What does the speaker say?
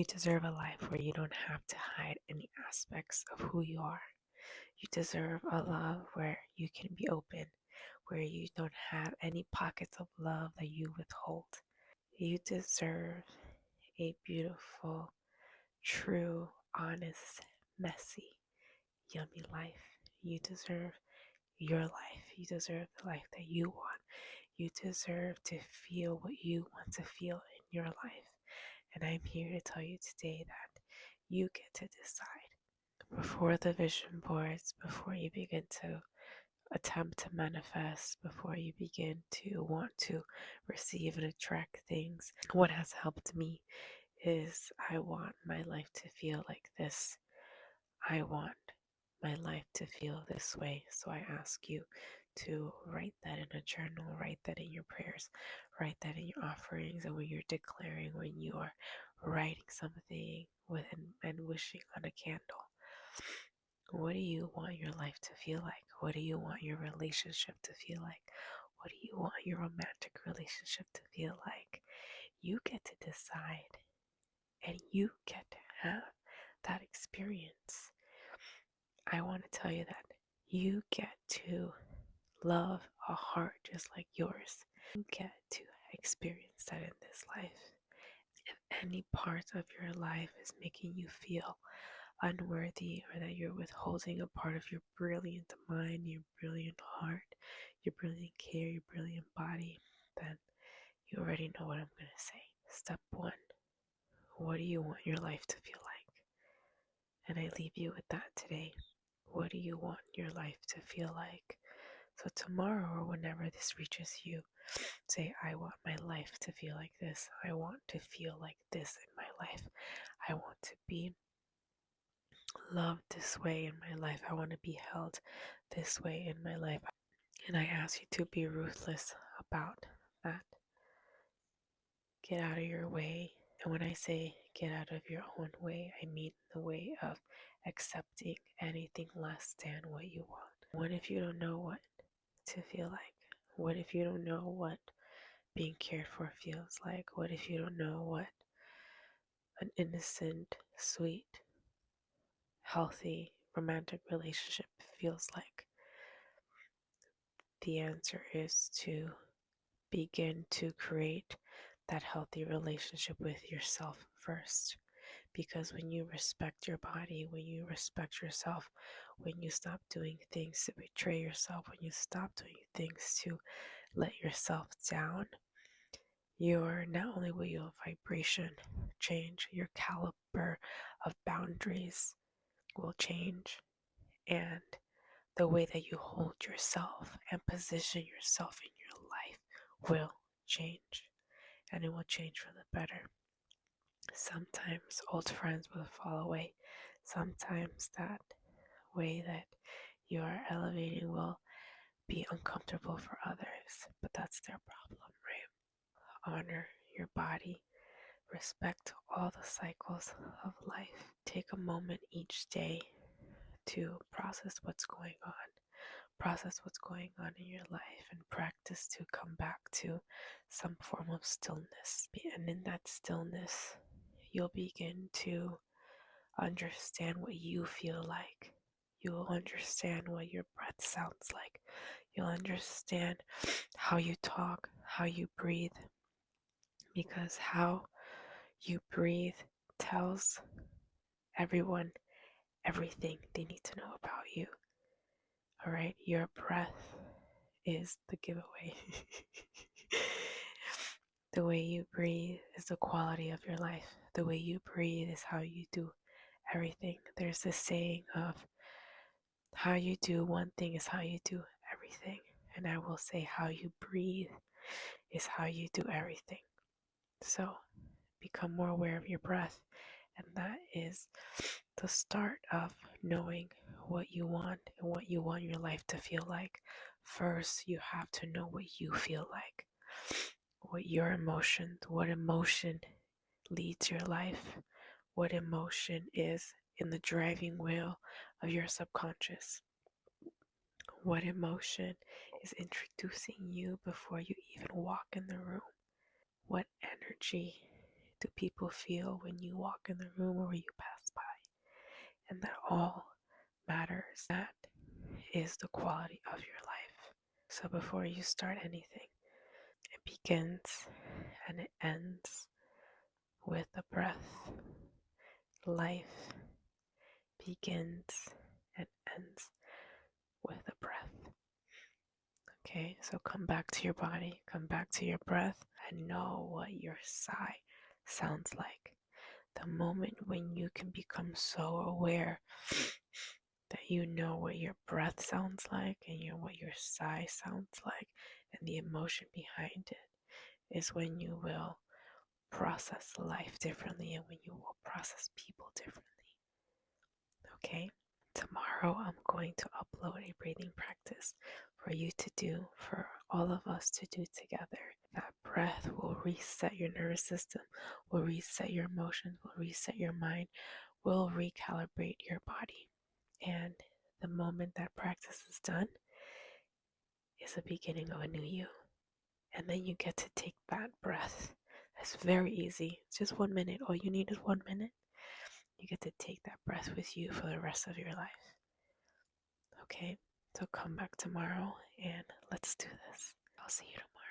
You deserve a life where you don't have to hide any aspects of who you are. You deserve a love where you can be open, where you don't have any pockets of love that you withhold. You deserve a beautiful, true, honest, messy, yummy life. You deserve your life. You deserve the life that you want. You deserve to feel what you want to feel in your life. And I'm here to tell you today that you get to decide. Before the vision boards, before you begin to attempt to manifest, before you begin to want to receive and attract things, what has helped me is I want my life to feel like this. I want my life to feel this way. So I ask you to write that in a journal, write that in your prayers, write that in your offerings, and when you're declaring, when you are writing something and wishing on a candle. What do you want your life to feel like? What do you want your relationship to feel like? What do you want your romantic relationship to feel like? You get to decide and you get to have that experience. I want to tell you that you get to love a heart just like yours. You get to experience that in this life. If any part of your life is making you feel unworthy or that you're withholding a part of your brilliant mind, your brilliant heart, your brilliant care, your brilliant body, then you already know what I'm going to say. Step one, what do you want your life to feel like? And I leave you with that today. What do you want your life to feel like? So tomorrow or whenever this reaches you, say, I want my life to feel like this. I want to feel like this in my life. I want to be loved this way in my life. I want to be held this way in my life. And I ask you to be ruthless about that. Get out of your way. And when I say get out of your own way, I mean the way of accepting anything less than what you want. What if you don't know what to feel like? What if you don't know what being cared for feels like? What if you don't know what an innocent, sweet, healthy, romantic relationship feels like? The answer is to begin to create that healthy relationship with yourself first. Because when you respect your body, when you respect yourself, when you stop doing things to betray yourself, when you stop doing things to let yourself down, your not only will your vibration change, your caliber of boundaries will change, and the way that you hold yourself and position yourself in your life will change, and it will change for the better. Sometimes old friends will fall away. Sometimes that way that you are elevating will be uncomfortable for others, but that's their problem, right? Honor your body. Respect all the cycles of life. Take a moment each day to process what's going on. Process what's going on in your life and practice to come back to some form of stillness. And in that stillness, you'll begin to understand what you feel like. You'll understand what your breath sounds like. You'll understand how you talk, how you breathe, because how you breathe tells everyone everything they need to know about you. All right, your breath is the giveaway. The way you breathe is the quality of your life. The way you breathe is how you do everything. There's this saying of how you do one thing is how you do everything. And I will say how you breathe is how you do everything. So become more aware of your breath. And that is the start of knowing what you want and what you want your life to feel like. First, you have to know what you feel like, what your emotions, what emotion leads your life, what emotion is in the driving wheel of your subconscious, what emotion is introducing you before you even walk in the room, what energy do people feel when you walk in the room or when you pass by? And that all matters. That is the quality of your life. So before you start anything, it begins and it ends with a breath. Life begins and ends with a breath. Okay, so come back to your body, come back to your breath, and know what your sigh sounds like. The moment when you can become so aware that you know what your breath sounds like and what your sigh sounds like and the emotion behind it is when you will process life differently and when you will process people differently. Okay? Tomorrow I'm going to upload a breathing practice for you to do, for all of us to do together. That breath will reset your nervous system, will reset your emotions, will reset your mind, will recalibrate your body. And the moment that practice is done is the beginning of a new you. And then you get to take that breath. It's very easy. It's just 1 minute. All you need is 1 minute. You get to take that breath with you for the rest of your life. Okay? So come back tomorrow and let's do this. I'll see you tomorrow.